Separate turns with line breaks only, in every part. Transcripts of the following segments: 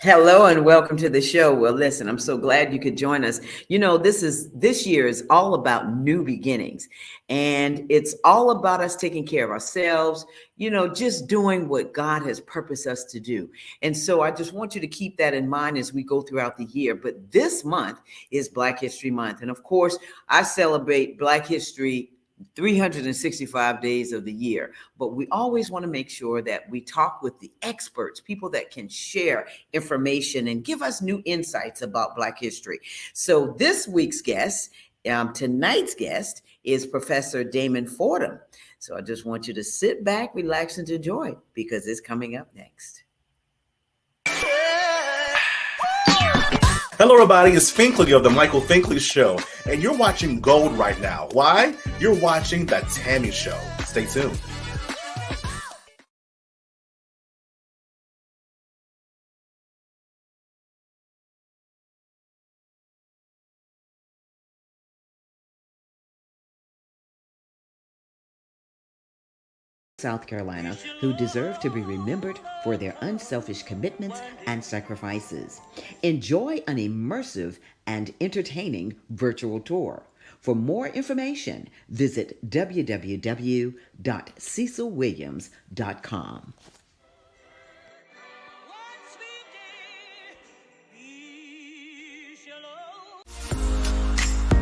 Hello and welcome to the show. Well, listen, I'm so glad you could join us. This year is all about new beginnings, and it's all about us taking care of ourselves, just doing what God has purposed us to do. And so I just want you to keep that in mind as we go throughout the year. But this month is Black History Month. And of course, I celebrate Black History 365 days of the year. But we always want to make sure that we talk with the experts, people that can share information and give us new insights about Black history. So this week's guest, tonight's guest, is Professor Damon Fordham. So I just want you to sit back, relax, and enjoy because it's coming up next.
Hello, everybody. It's Finkley of The Michael Finkley Show, and you're watching Gold right now. Why? You're watching The Tammy Show. Stay tuned.
South Carolina who deserve to be remembered for their unselfish commitments and sacrifices. Enjoy an immersive and entertaining virtual tour. For more information, visit www.cecilwilliams.com.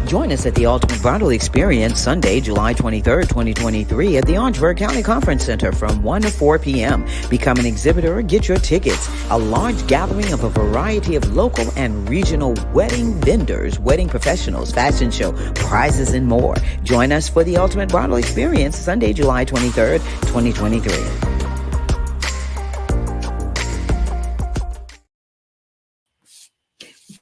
Join us at the Ultimate Bridal Experience Sunday, July 23rd, 2023 at the Orangeburg County Conference Center from 1 to 4 p.m. Become an exhibitor or get your tickets. A large gathering of a variety of local and regional wedding vendors, wedding professionals, fashion show, prizes, and more. Join us for the Ultimate Bridal Experience Sunday, July 23rd, 2023.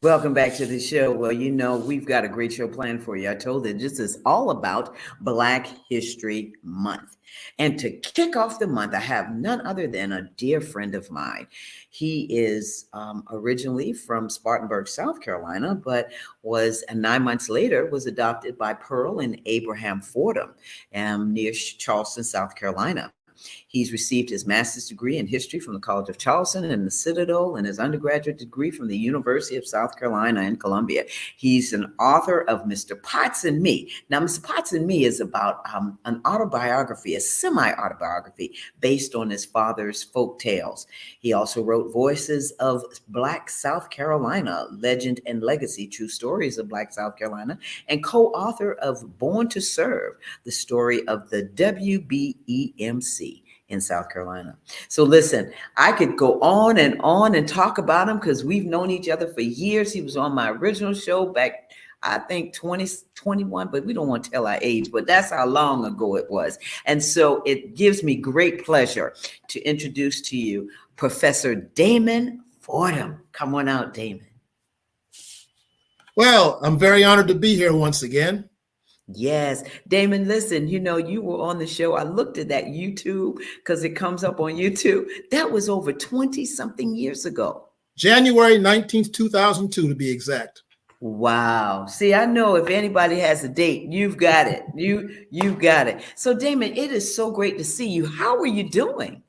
Welcome back to the show. Well, we've got a great show planned for you. I told you this is all about Black History Month. And to kick off the month, I have none other than a dear friend of mine. He is originally from Spartanburg, South Carolina, but 9 months later was adopted by Pearl and Abraham Fordham near Charleston, South Carolina. He's received his master's degree in history from the College of Charleston and the Citadel and his undergraduate degree from the University of South Carolina in Columbia. He's an author of Mr. Potts and Me. Now, Mr. Potts and Me is about an autobiography, a semi-autobiography based on his father's folk tales. He also wrote Voices of Black South Carolina, Legend and Legacy, True Stories of Black South Carolina, and co-author of Born to Serve, the story of the WBEMC in South Carolina. So listen, I could go on and talk about him because we've known each other for years. He was on my original show back, I think 2021, but we don't want to tell our age, but that's how long ago it was. And so it gives me great pleasure to introduce to you Professor Damon Fordham. Come on out, Damon.
Well, I'm very honored to be here once again.
Yes. Damon, listen, you were on the show. I looked at that YouTube because it comes up on YouTube. That was over 20 something years ago.
January 19th, 2002 to be exact.
Wow. See, I know if anybody has a date, you've got it. You've got it. So Damon, it is so great to see you. How are you doing?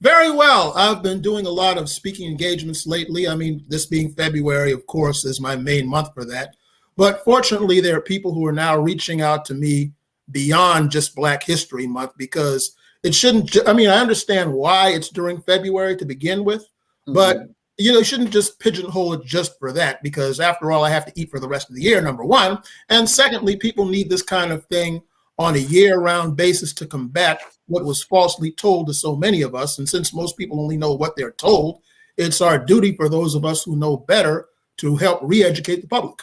Very well. I've been doing a lot of speaking engagements lately. I mean, this being February, of course, is my main month for that. But fortunately, there are people who are now reaching out to me beyond just Black History Month because it shouldn't, I understand why it's during February to begin with, but you shouldn't just pigeonhole it just for that because after all, I have to eat for the rest of the year, number one. And secondly, people need this kind of thing on a year-round basis to combat what was falsely told to so many of us. And since most people only know what they're told, it's our duty for those of us who know better to help re-educate the public.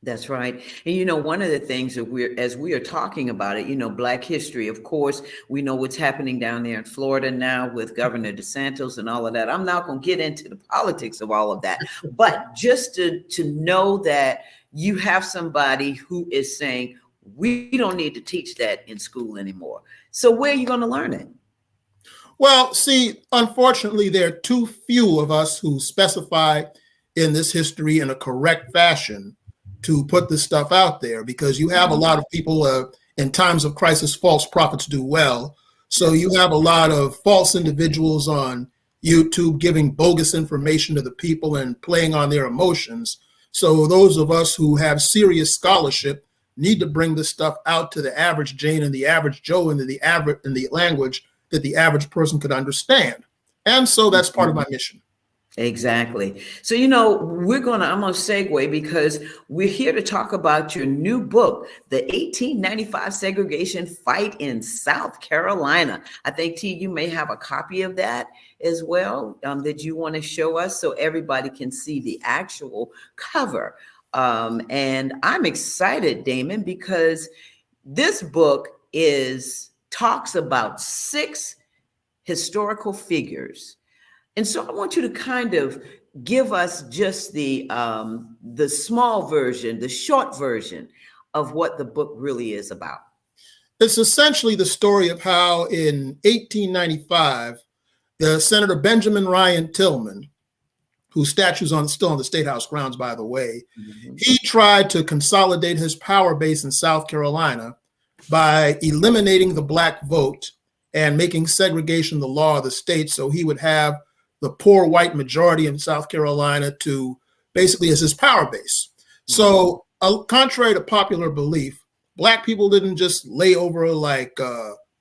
That's right. And one of the things that as we are talking about it, Black history, of course, we know what's happening down there in Florida now with Governor DeSantis and all of that. I'm not going to get into the politics of all of that, but just to know that you have somebody who is saying, we don't need to teach that in school anymore. So where are you going to learn it?
Well, see, unfortunately, there are too few of us who specify in this history in a correct fashion to put this stuff out there because you have a lot of people in times of crisis, false prophets do well. So you have a lot of false individuals on YouTube giving bogus information to the people and playing on their emotions. So those of us who have serious scholarship need to bring this stuff out to the average Jane and the average Joe into the language that the average person could understand. And so that's part of my mission.
Exactly. So, I'm going to segue because we're here to talk about your new book, The 1895 Segregation Fight in South Carolina. I think, T, you may have a copy of that as well that you want to show us so everybody can see the actual cover. And I'm excited, Damon, because this book talks about 6 historical figures. And so I want you to kind of give us just the small version, the short version of what the book really is about.
It's essentially the story of how in 1895, the Senator Benjamin Ryan Tillman, whose statue's still on the State House grounds, by the way, he tried to consolidate his power base in South Carolina by eliminating the black vote and making segregation the law of the state, so he would have the poor white majority in South Carolina to basically as his power base. So contrary to popular belief, black people didn't just lay over like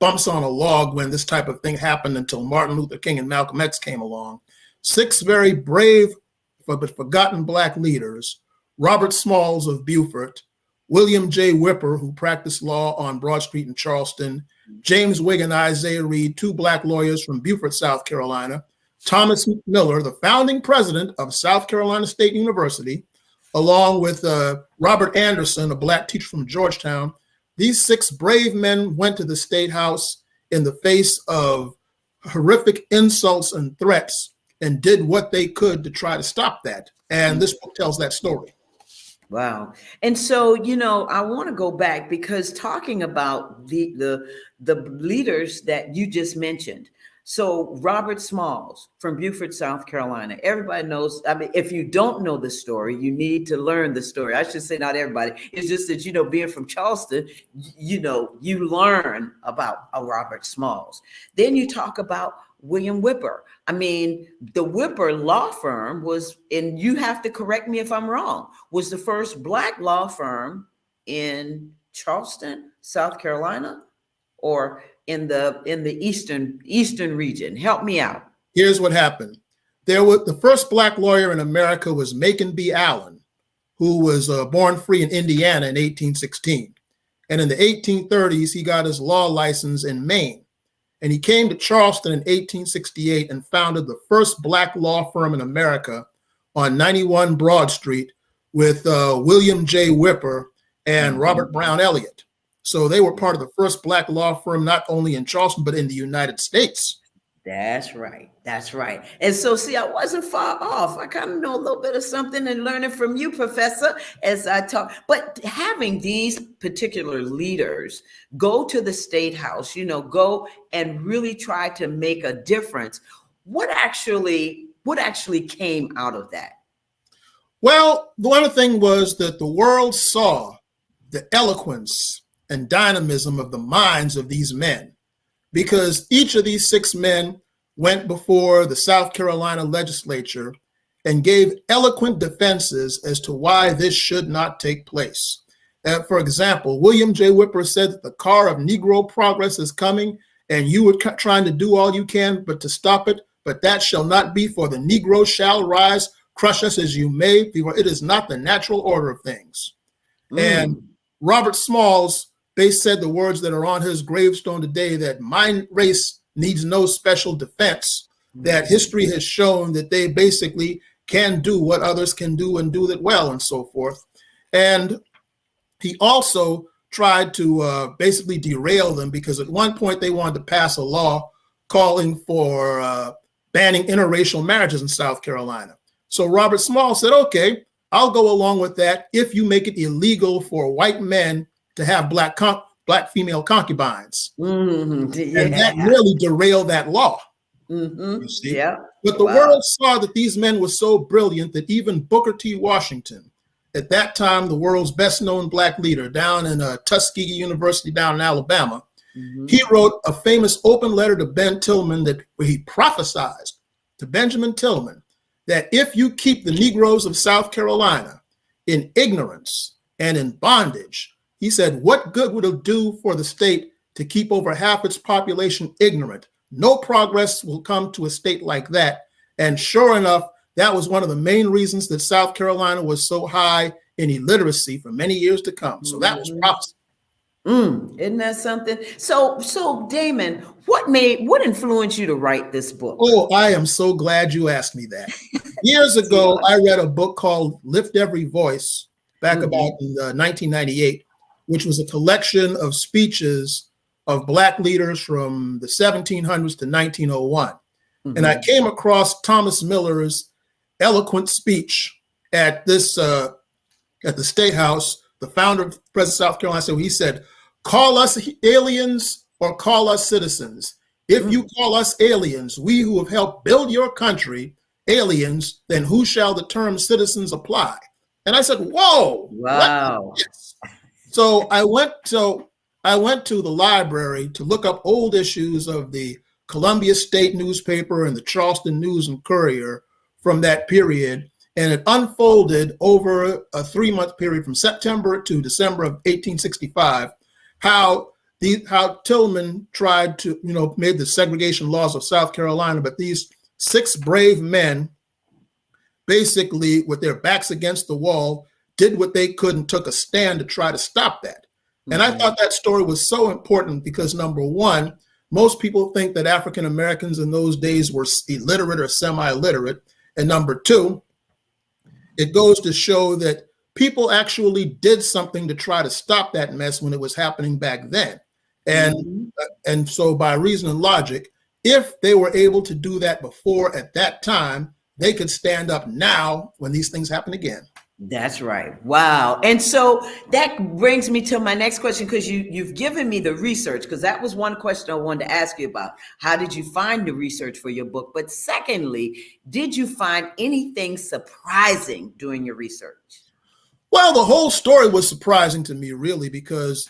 bumps on a log when this type of thing happened until Martin Luther King and Malcolm X came along. 6 very brave but forgotten black leaders, Robert Smalls of Beaufort, William J. Whipper, who practiced law on Broad Street in Charleston, James Wigg and Isaiah Reed, 2 black lawyers from Beaufort, South Carolina, Thomas Miller, the founding president of South Carolina State University, along with Robert Anderson, a black teacher from Georgetown. These 6 brave men went to the State House in the face of horrific insults and threats and did what they could to try to stop that. And this book tells that story.
Wow. And so, I want to go back because talking about the leaders that you just mentioned. So Robert Smalls from Beaufort, South Carolina, everybody knows. I mean, if you don't know the story, you need to learn the story. I should say not everybody. It's just that, being from Charleston, you learn about a Robert Smalls. Then you talk about William Whipper. I mean, the Whipper law firm was, and you have to correct me if I'm wrong, was the first black law firm in Charleston, South Carolina, or in the eastern region. Help me out.
Here's what happened. The first black lawyer in America was Macon B. Allen, who was born free in Indiana in 1816. And in the 1830s, he got his law license in Maine. And he came to Charleston in 1868 and founded the first black law firm in America on 91 Broad Street with William J. Whipper and Robert Brown Elliott. So they were part of the first black law firm, not only in Charleston, but in the United States.
That's right. That's right. And so, see, I wasn't far off. I kind of know a little bit of something and learning from you, Professor, as I talk. But having these particular leaders go to the State House, go and really try to make a difference. What actually came out of that?
Well, the one thing was that the world saw the eloquence and dynamism of the minds of these men, because each of these 6 men went before the South Carolina legislature and gave eloquent defenses as to why this should not take place. For example, William J. Whipper said that the car of Negro progress is coming and you are trying to do all you can but to stop it, but that shall not be, for the Negro shall rise, crush us as you may, for it is not the natural order of things. And Robert Smalls, they said the words that are on his gravestone today, that my race needs no special defense, that history has shown that they basically can do what others can do and do it well and so forth. And he also tried to basically derail them, because at one point they wanted to pass a law calling for banning interracial marriages in South Carolina. So Robert Smalls said, okay, I'll go along with that if you make it illegal for white men to have black female concubines. And that really derailed that law. You see?
Yeah.
But the world saw that these men were so brilliant that even Booker T. Washington, at that time the world's best known black leader down in Tuskegee University down in Alabama, he wrote a famous open letter to Ben Tillman where he prophesied to Benjamin Tillman that if you keep the Negroes of South Carolina in ignorance and in bondage, he said, what good would it do for the state to keep over half its population ignorant? No progress will come to a state like that. And sure enough, that was one of the main reasons that South Carolina was so high in illiteracy for many years to come. So that was prophecy.
Isn't that something? So Damon, what influenced you to write this book?
Oh, I am so glad you asked me that. Years ago, I read a book called Lift Every Voice back about in 1998, which was a collection of speeches of Black leaders from the 1700s to 1901. And I came across Thomas Miller's eloquent speech at this at the State House. The founder of President South Carolina said, he said, call us aliens or call us citizens. If you call us aliens, we who have helped build your country, aliens, then who shall the term citizens apply? And I said, whoa.
Wow.
So I went to the library to look up old issues of the Columbia State newspaper and the Charleston News and Courier from that period. And it unfolded over a 3-month period from September to December of 1865, how Tillman tried to, made the segregation laws of South Carolina, but these 6 brave men, basically with their backs against the wall, did what they could and took a stand to try to stop that. And I thought that story was so important because, number one, most people think that African Americans in those days were illiterate or semi-literate. And number two, it goes to show that people actually did something to try to stop that mess when it was happening back then. And so by reason and logic, if they were able to do that before at that time, they could stand up now when these things happen again.
That's right. Wow. And so that brings me to my next question, because you've given me the research, because that was one question I wanted to ask you about. How did you find the research for your book? But secondly, did you find anything surprising doing your research?
Well, the whole story was surprising to me, really, because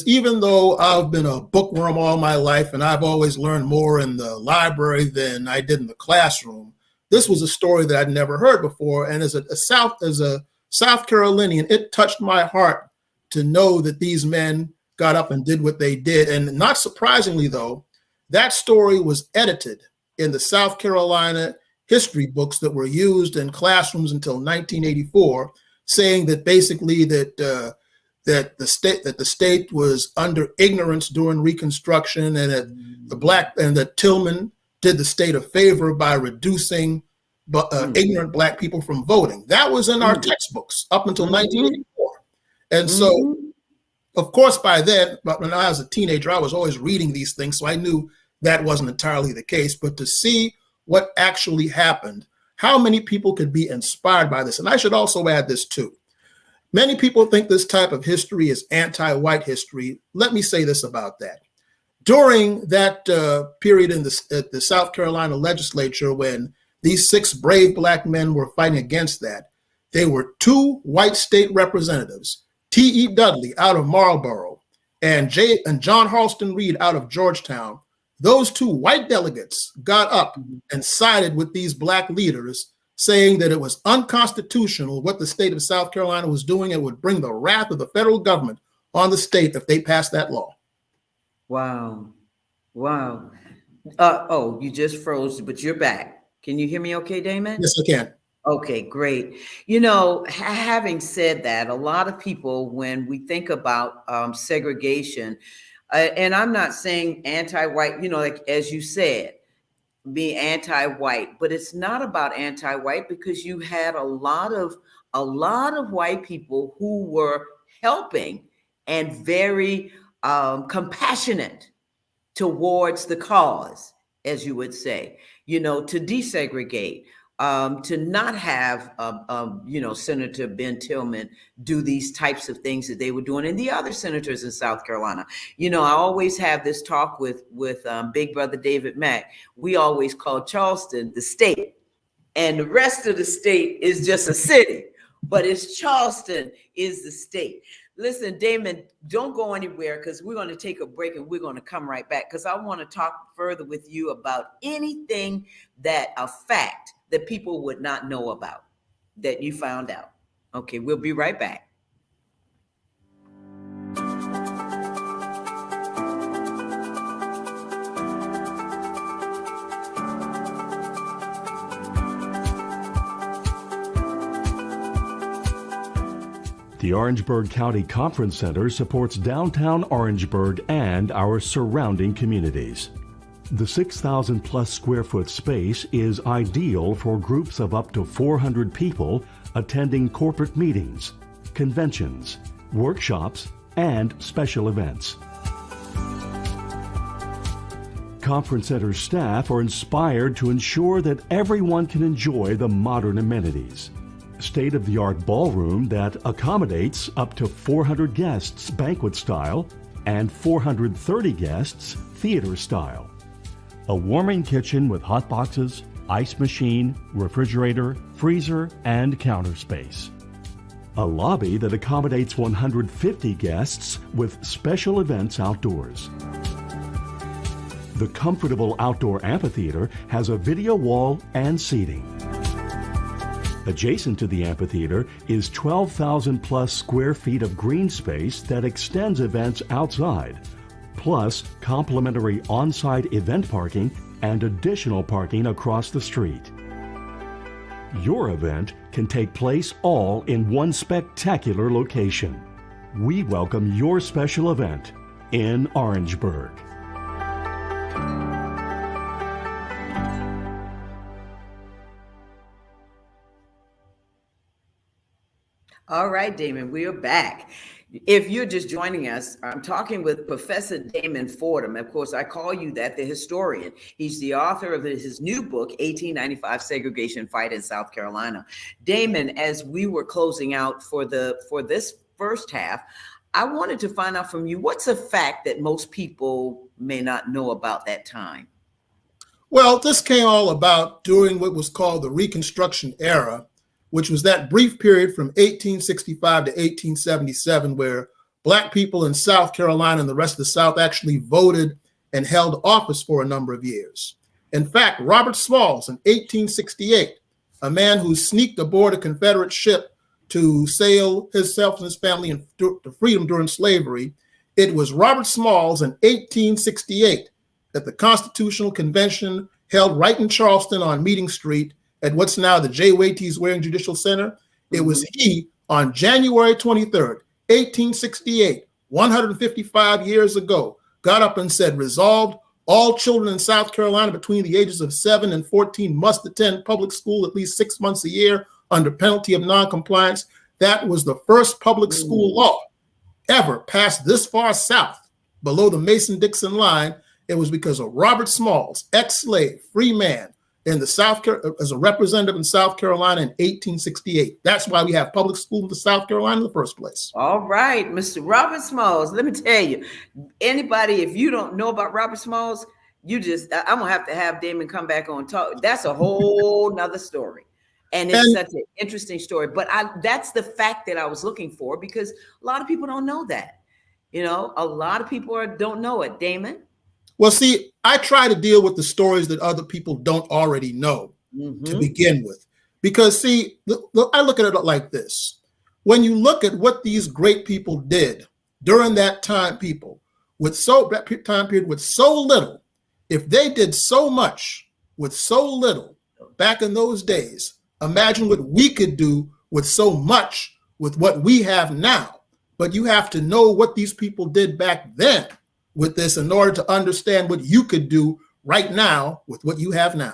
even though I've been a bookworm all my life and I've always learned more in the library than I did in the classroom, this was a story that I'd never heard before. And as a South Carolinian, it touched my heart to know that these men got up and did what they did. And not surprisingly, though, that story was edited in the South Carolina history books that were used in classrooms until 1984, saying that basically that the state was under ignorance during Reconstruction, and that Tillman did the state a favor by reducing ignorant Black people from voting. That was in our textbooks up until 1984. And so, of course, by then, but when I was a teenager, I was always reading these things, so I knew that wasn't entirely the case. But to see what actually happened, how many people could be inspired by this? And I should also add this too. Many people think this type of history is anti-white history. Let me say this about that. During that period in the South Carolina legislature, when these 6 brave Black men were fighting against that, there were 2 white state representatives, T.E. Dudley out of Marlboro and John Halston Reed out of Georgetown. Those 2 white delegates got up and sided with these Black leaders, saying that it was unconstitutional what the state of South Carolina was doing. It would bring the wrath of the federal government on the state if they passed that law. Wow.
Oh, you just froze, but you're back. Can you hear me okay, Damon?
Yes, I can.
Okay, great. Having said that, a lot of people, when we think about segregation, and I'm not saying anti-white, like as you said, be anti-white, but it's not about anti-white, because you had a lot of white people who were helping and very compassionate towards the cause, as you would say, to desegregate, to not have, Senator Ben Tillman do these types of things that they were doing, and the other senators in South Carolina. I always have this talk with Big Brother David Mack. We always call Charleston the state, and the rest of the state is just a city, but it's Charleston is the state. Listen, Damon, don't go anywhere because we're going to take a break and we're going to come right back because I want to talk further with you about anything a fact that people would not know about that you found out. Okay, we'll be right back.
The Orangeburg County Conference Center supports downtown Orangeburg and our surrounding communities. The 6,000 plus square foot space is ideal for groups of up to 400 people attending corporate meetings, conventions, workshops, and special events. Conference Center staff are inspired to ensure that everyone can enjoy the modern amenities. State-of-the-art ballroom that accommodates up to 400 guests banquet style and 430 guests theater style. A warming kitchen with hot boxes, ice machine, refrigerator, freezer, and counter space. A lobby that accommodates 150 guests with special events outdoors. The comfortable outdoor amphitheater has a video wall and seating. Adjacent to the amphitheater is 12,000 plus square feet of green space that extends events outside, plus complimentary on-site event parking and additional parking across the street. Your event can take place all in one spectacular location. We welcome your special event in Orangeburg.
All right, Damon, we are back. If you're just joining us, I'm talking with Professor Damon Fordham. Of course, I call you that, the historian. He's the author of his new book, 1895 Segregation Fight in South Carolina. Damon, as we were closing out for this first half, I wanted to find out from you, what's a fact that most people may not know about that time?
Well, this came all about during what was called the Reconstruction era, which was that brief period from 1865 to 1877, where Black people in South Carolina and the rest of the South actually voted and held office for a number of years. In fact, Robert Smalls in 1868, a man who sneaked aboard a Confederate ship to sail himself and his family to freedom during slavery, it was Robert Smalls in 1868 at the Constitutional Convention held right in Charleston on Meeting Street at what's now the J. Waties Waring Judicial Center. It was he on January 23rd, 1868, 155 years ago, got up and said, resolved, all children in South Carolina between the ages of 7 and 14 must attend public school at least 6 months a year under penalty of noncompliance. That was the first public school law ever passed this far south, below the Mason-Dixon line. It was because of Robert Smalls, ex-slave, free man, in the as a representative in South Carolina in 1868. That's why we have public school in South Carolina in the first place.
All right, Mr. Robert Smalls. Let me tell you, anybody, if you don't know about Robert Smalls, I'm gonna have to have Damon come back on talk. That's a whole nother story. And it's such an interesting story. But that's the fact that I was looking for, because a lot of people don't know that. You know, a lot of people don't know it. Damon?
Well, see, I try to deal with the stories that other people don't already know to begin with. Because, see, I look at it like this. When you look at what these great people did during that time, that time period with so little, if they did so much with so little back in those days, imagine what we could do with so much with what we have now. But you have to know what these people did back then with this in order to understand what you could do right now with what you have now.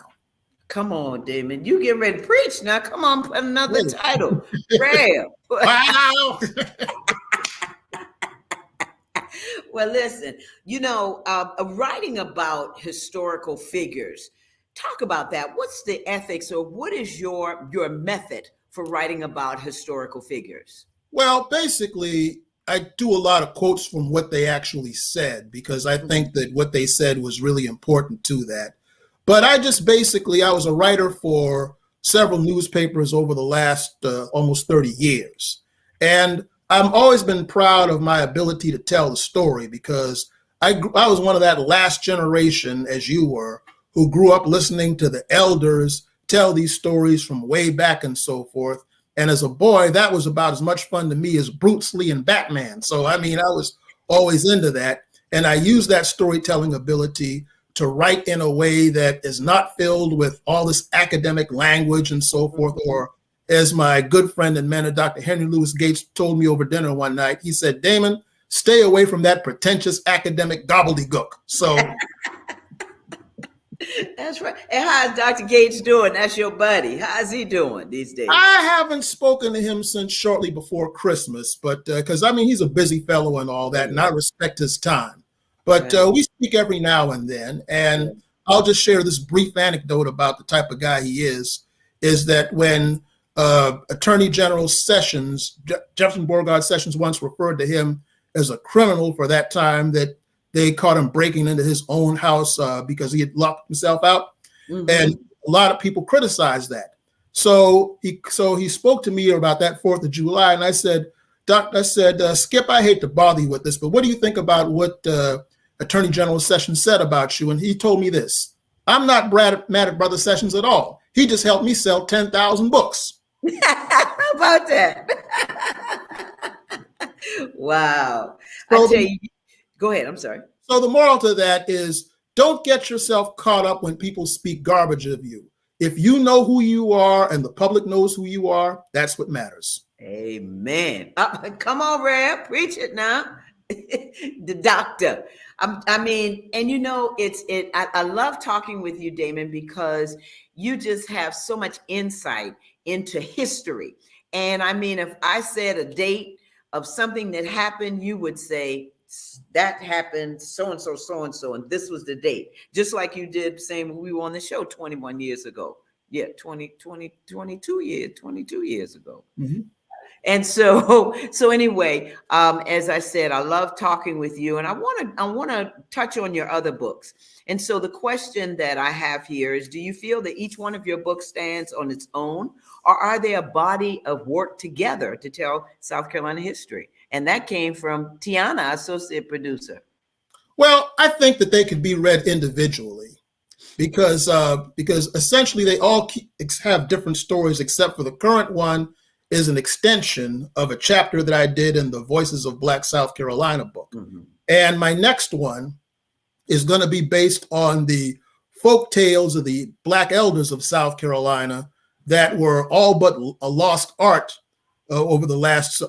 Come on, Damon. You getting ready to preach now. Come on, put another title. Prayer.
Wow.
Well, listen, writing about historical figures, talk about that. What's the ethics, or what is your method for writing about historical figures?
Well, basically, I do a lot of quotes from what they actually said, because I think that what they said was really important to that. But I was a writer for several newspapers over the last almost 30 years. And I've always been proud of my ability to tell the story because I was one of that last generation, as you were, who grew up listening to the elders tell these stories from way back and so forth. And as a boy, that was about as much fun to me as Bruce Lee and Batman. So, I mean, I was always into that. And I use that storytelling ability to write in a way that is not filled with all this academic language and so forth. Or as my good friend and mentor, Dr. Henry Louis Gates, told me over dinner one night, he said, Damon, stay away from that pretentious academic gobbledygook. So
that's right. And how's Dr. Gates doing? That's your buddy. How's he doing these days?
I haven't spoken to him since shortly before Christmas, but because I mean, he's a busy fellow and all that, and I respect his time. But we speak every now and then, and I'll just share this brief anecdote about the type of guy he is that when Attorney General Sessions, Jefferson Beauregard Sessions, once referred to him as a criminal for that time that they caught him breaking into his own house because he had locked himself out. Mm-hmm. And a lot of people criticized that. So he spoke to me about that 4th of July. And I said, Skip, I hate to bother you with this, but what do you think about what Attorney General Sessions said about you? And he told me this: I'm not mad at Brother Sessions at all. He just helped me sell 10,000 books.
How about that? Wow.
So
I tell you, go ahead. I'm sorry.
So the moral to that is don't get yourself caught up when people speak garbage of you. If you know who you are and the public knows who you are, that's what matters.
Amen. Come on, Rab, preach it now. The doctor. I mean, and you know, I love talking with you, Damon, because you just have so much insight into history. And I mean, if I said a date of something that happened, you would say that happened so-and-so, so-and-so, and this was the date. Just like you did saying when we were on the show 21 years ago. Yeah, 22 years ago. Mm-hmm. And so anyway, as I said, I love talking with you, and I want to touch on your other books. And so the question that I have here is, do you feel that each one of your books stands on its own, or are they a body of work together to tell South Carolina history? And that came from Tiana, associate producer.
Well, I think that they could be read individually because essentially they all have different stories, except for the current one is an extension of a chapter that I did in the Voices of Black South Carolina book. Mm-hmm. And my next one is going to be based on the folk tales of the Black elders of South Carolina that were all but a lost art over the last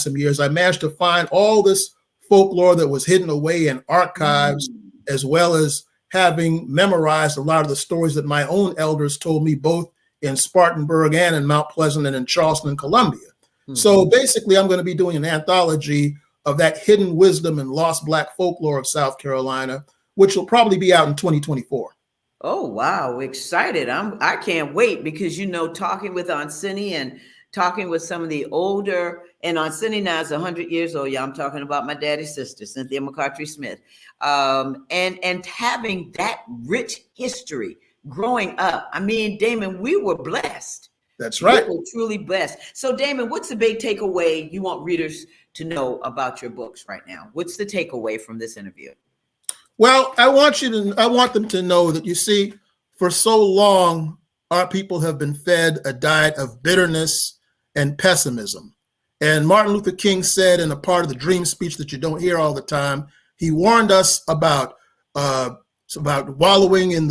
some years. I managed to find all this folklore that was hidden away in archives, as well as having memorized a lot of the stories that my own elders told me, both in Spartanburg and in Mount Pleasant and in Charleston and Columbia. Mm-hmm. So basically, I'm going to be doing an anthology of that hidden wisdom and lost Black folklore of South Carolina, which will probably be out in 2024.
Oh, wow. Excited. I can't wait because, you know, talking with Oncini and talking with some of the older, and Oncini now is 100 years old. Yeah, I'm talking about my daddy's sister, Cynthia McCartry Smith, and having that rich history growing up. I mean, Damon, we were blessed.
That's right.
We were truly blessed. So, Damon, what's the big takeaway you want readers to know about your books right now? What's the takeaway from this interview?
Well, I want them to know that, you see, for so long, our people have been fed a diet of bitterness and pessimism. And Martin Luther King said in a part of the Dream speech that you don't hear all the time, he warned us about wallowing in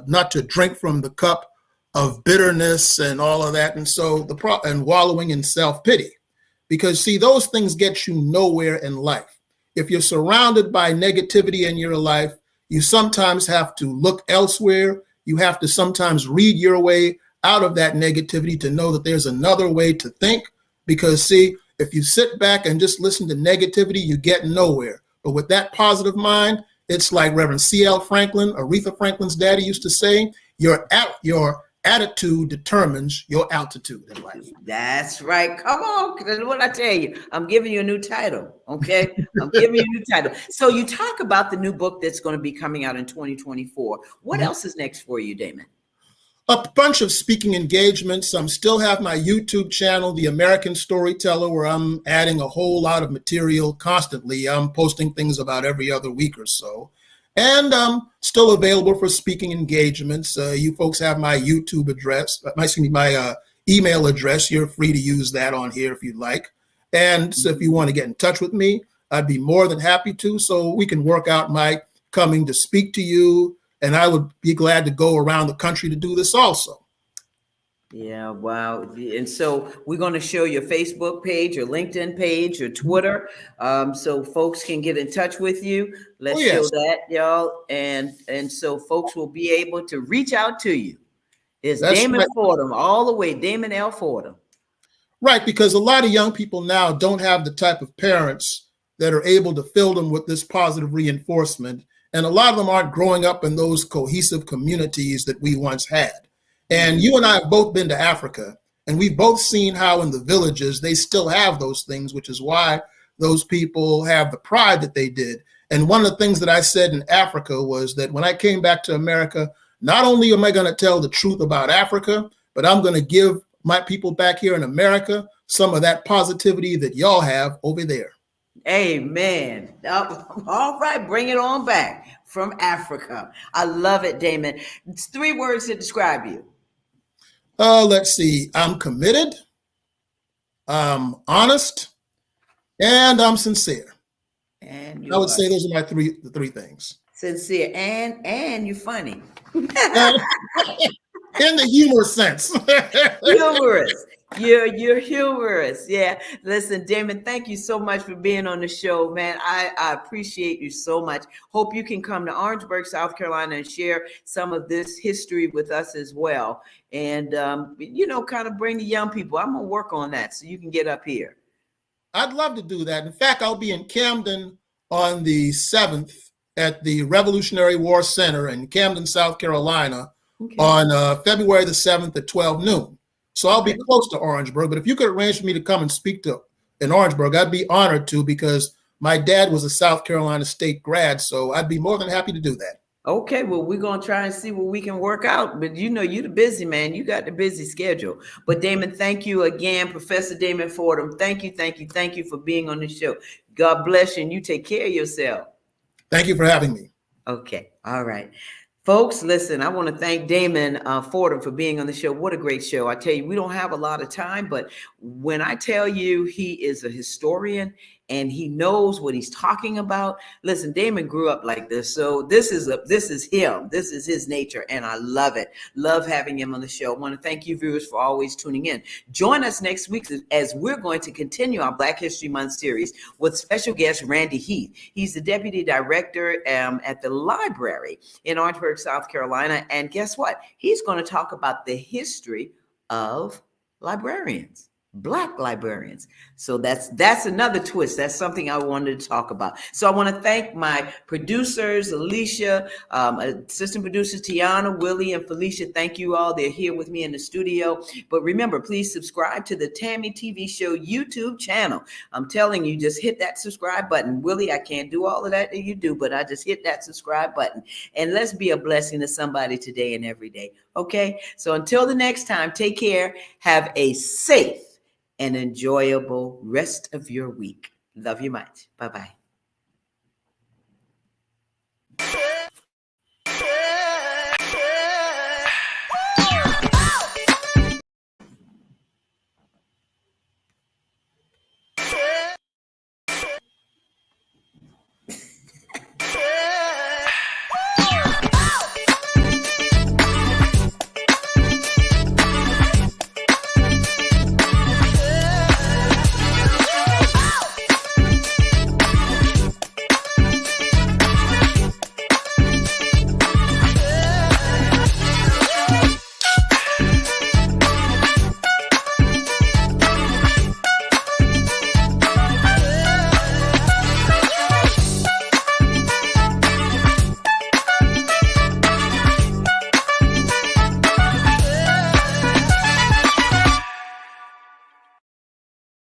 not to drink from the cup of bitterness and all of that, and wallowing in self-pity, because see, those things get you nowhere in life. If you're surrounded by negativity in your life, you sometimes have to look elsewhere. You have to sometimes read your way out of that negativity to know that there's another way to think, because see, if you sit back and just listen to negativity, you get nowhere. But with that positive mind, it's like Reverend C.L. Franklin, Aretha Franklin's daddy, used to say, your attitude determines your altitude in life.
That's right. Come on. That's what I tell you. I'm giving you a new title. Okay. I'm giving you a new title. So you talk about the new book that's going to be coming out in 2024. What else is next for you, Damon?
A bunch of speaking engagements. Still have my YouTube channel, The American Storyteller, where I'm adding a whole lot of material constantly. I'm posting things about every other week or so. And I'm still available for speaking engagements. You folks have my YouTube address, my email address. You're free to use that on here if you'd like. And so if you want to get in touch with me, I'd be more than happy to, so we can work out my coming to speak to you. And I would be glad to go around the country to do this also.
Yeah, wow. And so we're going to show your Facebook page, your LinkedIn page, your Twitter, so folks can get in touch with you. Let's show that, y'all. And so folks will be able to reach out to you. It's Damon Fordham, all the way, Damon L. Fordham.
Right, because a lot of young people now don't have the type of parents that are able to fill them with this positive reinforcement. And a lot of them aren't growing up in those cohesive communities that we once had. And you and I have both been to Africa, and we've both seen how in the villages they still have those things, which is why those people have the pride that they did. And one of the things that I said in Africa was that when I came back to America, not only am I going to tell the truth about Africa, but I'm going to give my people back here in America some of that positivity that y'all have over there.
Amen. All right, bring it on back from Africa. I love it, Damon. It's 3 words to describe you.
Let's see. I'm committed, I'm honest, and I'm sincere.
And
I would say those are the three things.
Sincere and you're funny.
In the humor sense.
Humorous. You're humorous. Yeah. Listen, Damon, thank you so much for being on the show, man. I appreciate you so much. Hope you can come to Orangeburg, South Carolina and share some of this history with us as well. And, kind of bring the young people. I'm going to work on that so you can get up here.
I'd love to do that. In fact, I'll be in Camden on the 7th at the Revolutionary War Center in Camden, South Carolina, on February the 7th at 12 noon. So I'll be close to Orangeburg, but if you could arrange for me to come and speak in Orangeburg, I'd be honored to, because my dad was a South Carolina State grad, so I'd be more than happy to do that.
Okay, well, we're going to try and see what we can work out, but you're the busy man. You got the busy schedule. But Damon, thank you again, Professor Damon Fordham. Thank you for being on the show. God bless you, and you take care of yourself.
Thank you for having me.
Okay, all right. Folks, listen, I want to thank Damon Fordham for being on the show. What a great show. I tell you, we don't have a lot of time, but when I tell you he is a historian and he knows what he's talking about. Listen, Damon grew up like this. So this is him. This is his nature. And I love it. Love having him on the show. I want to thank you viewers for always tuning in. Join us next week as we're going to continue our Black History Month series with special guest Randy Heath. He's the deputy director at the library in Orangeburg, South Carolina. And guess what? He's going to talk about the history of librarians. Black librarians. So that's another twist. That's something I wanted to talk about. So I want to thank my producers, Alicia, assistant producers, Tiana, Willie, and Felicia. Thank you all. They're here with me in the studio. But remember, please subscribe to the Tammy TV Show YouTube channel. I'm telling you, just hit that subscribe button. Willie, I can't do all of that you do, but I just hit that subscribe button. And let's be a blessing to somebody today and every day. Okay? So until the next time, take care. Have a safe and enjoyable rest of your week. Love you much. Bye-bye.